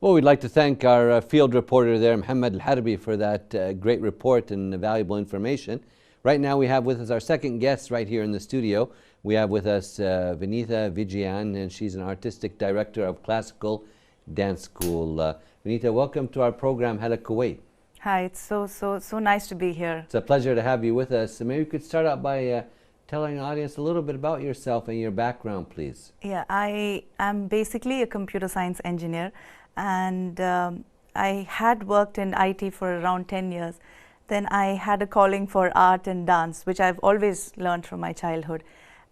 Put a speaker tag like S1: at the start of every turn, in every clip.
S1: Well, we'd like to thank our field reporter there, Mohammed Al-Harbi, for that great report and valuable information. Right now we have with us our second guest right here in the studio. We have with us Vinitha Vijayan, and she's an artistic director of Classical Dance School. Vinitha, welcome to our program, Hala, Kuwait.
S2: Hi, it's so nice to be here.
S1: It's a pleasure to have you with us. Maybe you could start out by telling the audience a little bit about yourself and your background, please.
S2: Yeah, I am basically a computer science engineer, and I had worked in IT for around 10 years. Then I had a calling for art and dance, which I've always learned from my childhood.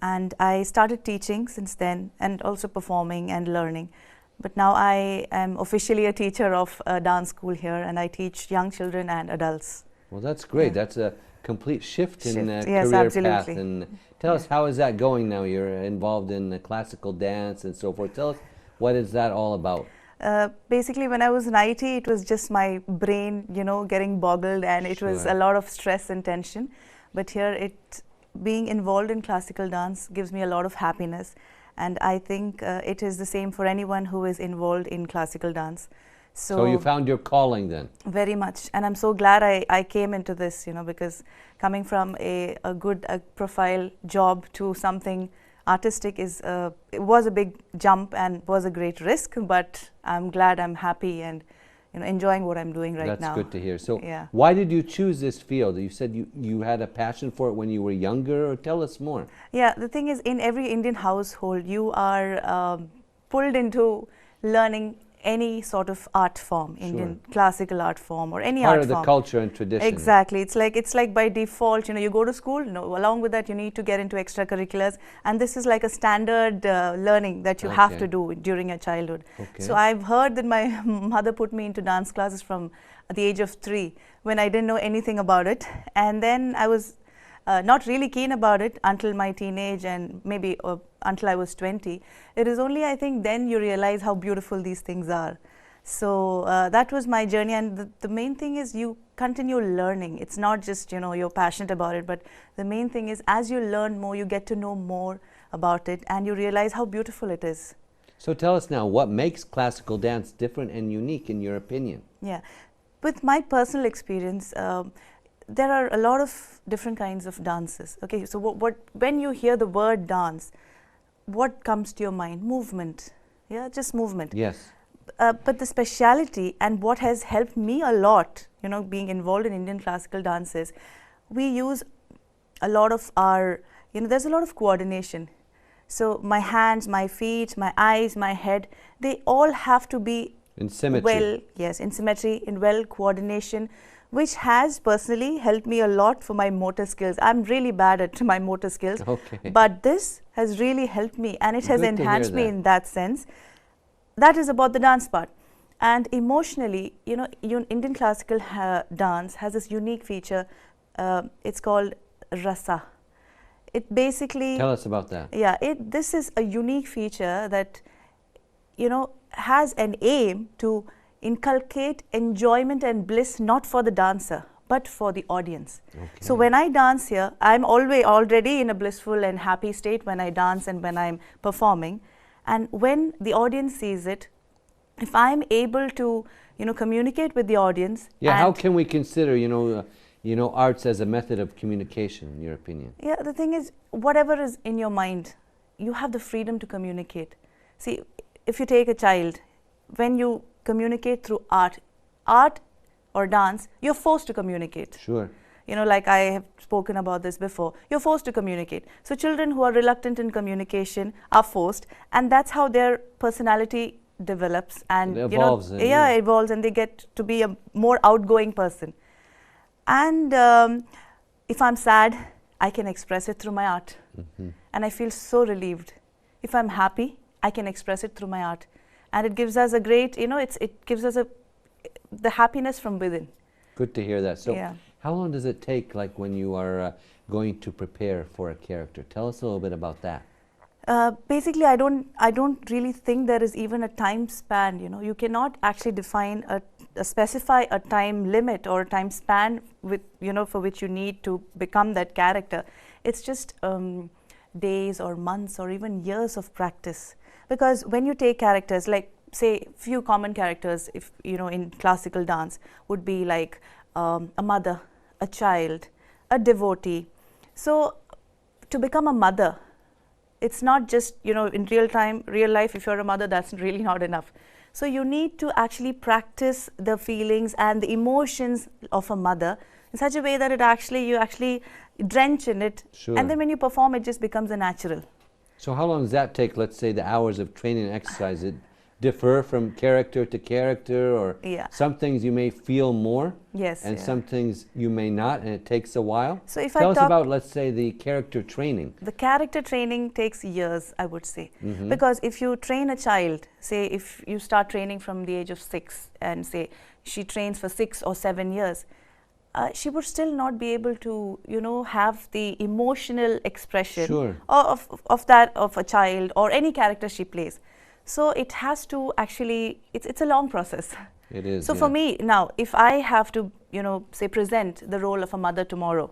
S2: And I started teaching since then, and also performing and learning. But now I am officially a teacher of a dance school here, and I teach young children and adults.
S1: Well, that's great.
S2: Yeah.
S1: That's a complete shift in
S2: Yes,
S1: career
S2: absolutely.
S1: path. And tell us, how is that going now? You're involved in classical dance and so forth. Tell us, what is that all about?
S2: Basically, when I was in IT, it was just my brain, getting boggled, and it was a lot of stress and tension. But here, being involved in classical dance gives me a lot of happiness. And I think it is the same for anyone who is involved in classical dance.
S1: So you found your calling then? Very
S2: much. And I'm so glad I came into this, because coming from a good profile job to something artistic it was a big jump and was a great risk, but I'm glad, I'm happy, and enjoying what I'm doing right now.
S1: That's good to hear. So why did you choose this field? You said you had a passion for it when you were younger, or tell us more.
S2: Yeah, the thing is, in every Indian household, you are pulled into learning any sort of art form, Indian classical art form, or any art form.
S1: Part of the culture and tradition.
S2: Exactly. It's like by default, you go to school, along with that you need to get into extracurriculars, and this is like a standard learning that you have to do during your childhood. So I've heard that my mother put me into dance classes from the age of 3, when I didn't know anything about it, and then I was not really keen about it until my teenage, and maybe until I was 20. It is only, I think, then you realize how beautiful these things are. So that was my journey, and the main thing is you continue learning. It's not just, you're passionate about it, but the main thing is as you learn more, you get to know more about it, and you realize how beautiful it is.
S1: So tell us now, what makes classical dance different and unique in your opinion?
S2: Yeah, with my personal experience, there are a lot of different kinds of dances. Okay, so when you hear the word dance, what comes to your mind? Movement. Yeah, just movement.
S1: Yes.
S2: But the speciality, and what has helped me a lot, being involved in Indian classical dances, we use a lot of our, there's a lot of coordination. So my hands, my feet, my eyes, my head, they all have to be
S1: in symmetry.
S2: In symmetry, in well coordination, which has personally helped me a lot for my motor skills. I'm really bad at my motor skills, but this has really helped me, and it has enhanced me in that sense. That is about the dance part. And emotionally, Indian classical dance has this unique feature. It's called rasa. It basically...
S1: Tell us about that.
S2: Yeah, this is a unique feature that, has an aim to inculcate enjoyment and bliss, not for the dancer, but for the audience. So when I dance here, I'm already in a blissful and happy state when I dance and when I'm performing. And when the audience sees it, if I'm able to, communicate with the audience.
S1: Yeah, how can we consider, arts as a method of communication, in your opinion?
S2: Yeah, the thing is, whatever is in your mind, you have the freedom to communicate. See, if you take a child, when you communicate through art or dance, you're forced to communicate.
S1: Sure.
S2: Like I have spoken about this before, you're forced to communicate. So children who are reluctant in communication are forced, and that's how their personality develops, and
S1: it evolves.
S2: It evolves, and they get to be a more outgoing person. And if I'm sad, I can express it through my art, and I feel so relieved. If I'm happy, I can express it through my art. And it gives us a great, it gives us the happiness from within.
S1: Good to hear that. So how long does it take, like when you are going to prepare for a character? Tell us a little bit about that.
S2: Basically, I don't really think there is even a time span. You cannot actually define specify a time limit or a time span with for which you need to become that character. It's just days or months or even years of practice. Because when you take characters, like say few common characters, if in classical dance, would be like a mother, a child, a devotee. So to become a mother, it's not just in real life, if you're a mother, that's really not enough. So you need to actually practice the feelings and the emotions of a mother in such a way that you actually drench in it.
S1: Sure.
S2: And then when you perform, it just becomes a natural.
S1: So how long does that take? Let's say the hours of training and exercise, it differ from character to character, or some things you may feel more, and some things you may not, and it takes a while.
S2: So if
S1: Tell us about, let's say, the character training.
S2: The character training takes years, I would say, because if you train a child, say if you start training from the age of 6 and say she trains for 6 or 7 years, she would still not be able to have the emotional expression of a child or any character she plays. So it has to actually, it's a long process.
S1: It is.
S2: So for me now, if I have to, say present the role of a mother tomorrow,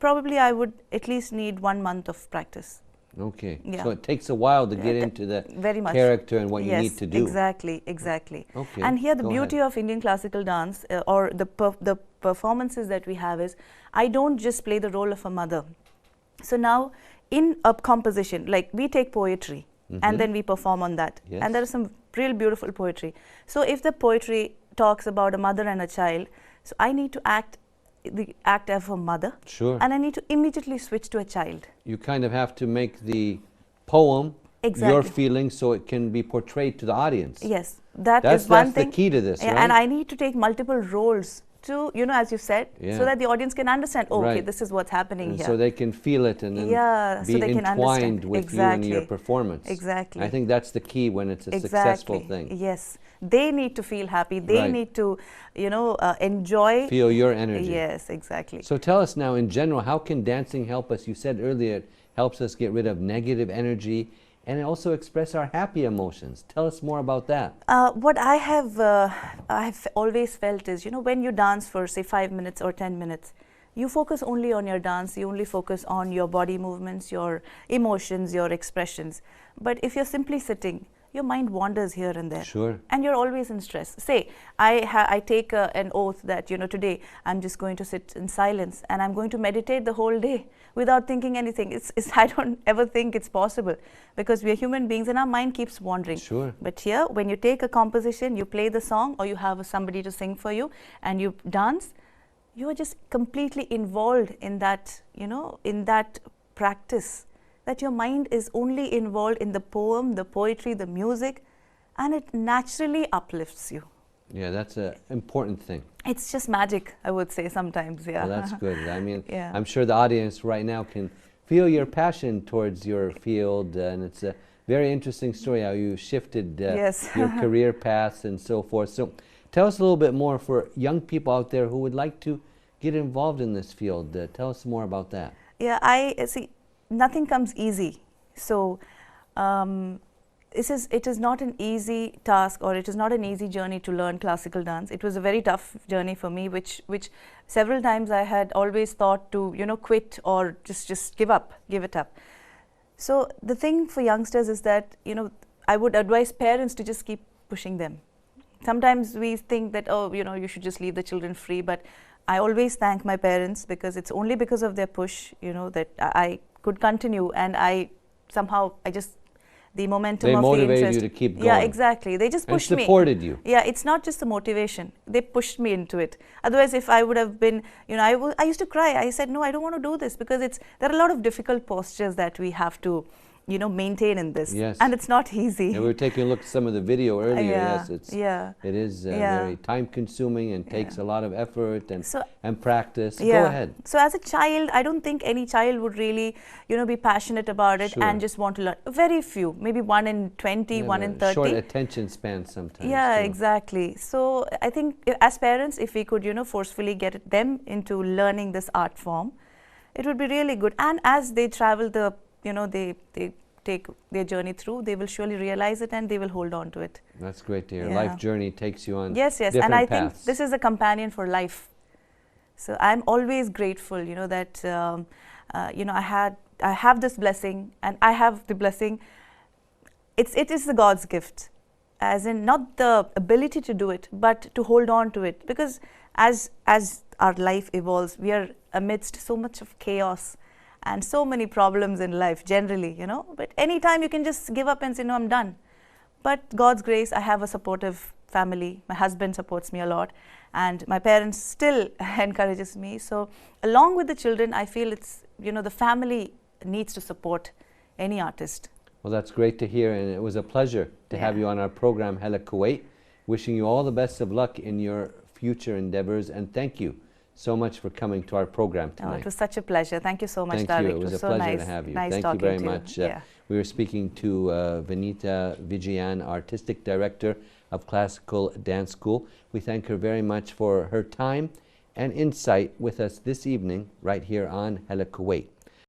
S2: probably I would at least need 1 month of practice.
S1: Okay. Yeah. So it takes a while to get into the character and what you need to do.
S2: Exactly, exactly.
S1: Okay.
S2: And here the beauty of Indian classical dance or the performances that we have is, I don't just play the role of a mother. So now in a composition, like we take poetry, and then we perform on that.
S1: Yes.
S2: And there is some real beautiful poetry. So if the poetry talks about a mother and a child, so I need to act as a mother.
S1: Sure.
S2: And I need to immediately switch to a child.
S1: You kind of have to make the poem your feelings so it can be portrayed to the audience.
S2: Yes, that's one thing.
S1: That's the key to this, right?
S2: And I need to take multiple roles to, as you said, so that the audience can understand, okay, this is what's happening here.
S1: So they can feel it and then be entwined with you and your performance.
S2: Exactly.
S1: I think that's the key when it's a successful thing.
S2: Yes. They need to feel happy. They need to, enjoy.
S1: Feel your energy.
S2: Yes, exactly.
S1: So tell us now, in general, how can dancing help us? You said earlier it helps us get rid of negative energy and also express our happy emotions. Tell us more about that.
S2: What I've always felt is, when you dance for say 5 minutes or 10 minutes, you focus only on your dance, you only focus on your body movements, your emotions, your expressions. But if you're simply sitting, your mind wanders here and there.
S1: Sure.
S2: And you're always in stress. Say, I take an oath that, today I'm just going to sit in silence and I'm going to meditate the whole day without thinking anything. I don't ever think it's possible because we are human beings and our mind keeps wandering.
S1: Sure.
S2: But here, when you take a composition, you play the song or you have somebody to sing for you and you dance, you are just completely involved in that, in that practice. That your mind is only involved in the poem, the poetry, the music, and it naturally uplifts you.
S1: Yeah, that's an important thing.
S2: It's just magic, I would say sometimes, yeah.
S1: Well, that's good. I mean, I'm sure the audience right now can feel your passion towards your field, and it's a very interesting story how you shifted your career paths and so forth. So tell us a little bit more for young people out there who would like to get involved in this field. Tell us more about that.
S2: Yeah, I see. Nothing comes easy. So it is not an easy task or it is not an easy journey to learn classical dance. It was a very tough journey for me, which several times I had always thought to, quit or just give it up. So the thing for youngsters is that, I would advise parents to just keep pushing them. Sometimes we think that, you should just leave the children free, but I always thank my parents because it's only because of their push, that I could continue, and the momentum of the interest. They
S1: motivated you to keep going.
S2: Yeah, exactly. They just pushed me.
S1: And supported you.
S2: Yeah, it's not just the motivation. They pushed me into it. Otherwise, if I would have been, I used to cry. I said, no, I don't want to do this because there are a lot of difficult postures that we have to, maintain in this.
S1: Yes.
S2: And it's not easy.
S1: And we were taking a look at some of the video earlier.
S2: Yeah.
S1: Yes, it is very time consuming and takes a lot of effort and practice. Go ahead.
S2: So as a child, I don't think any child would really, be passionate about it and just want to learn. Very few, maybe 1 in 20, 1 in 30.
S1: Short attention span sometimes.
S2: Yeah, exactly. So I think as parents, if we could, forcefully get them into learning this art form, it would be really good. And as they travel they take their journey through, they will surely realize it and they will hold on to it.
S1: That's great to hear. Life journey takes you on
S2: different and I think this is a companion for life. So I'm always grateful, that I have this blessing, and I have the blessing. It is the God's gift. as in not the ability to do it, but to hold on to it. Because as our life evolves, we are amidst so much of chaos and so many problems in life generally, you know. But anytime you can just give up and say, no, I'm done. But God's grace, I have a supportive family. My husband supports me a lot, and my parents still encourages me. So along with the children, I feel it's, you know, the family needs to support any artist.
S1: Well, that's great to hear, and it was a pleasure to have you on our program, Hala Kuwait. Wishing you all the best of luck in your future endeavors, and thank you so much for coming to our program tonight.
S2: Oh, it was such a pleasure. Thank you so much,
S1: Thank
S2: Tariq.
S1: you. It was a
S2: so
S1: pleasure
S2: nice,
S1: to have you.
S2: Nice
S1: Thank you very much.
S2: Yeah.
S1: We were speaking to Vinitha Vijayan, Artistic Director of Classical Dance School. We thank her very much for her time and insight with us this evening right here on Hala Kuwait.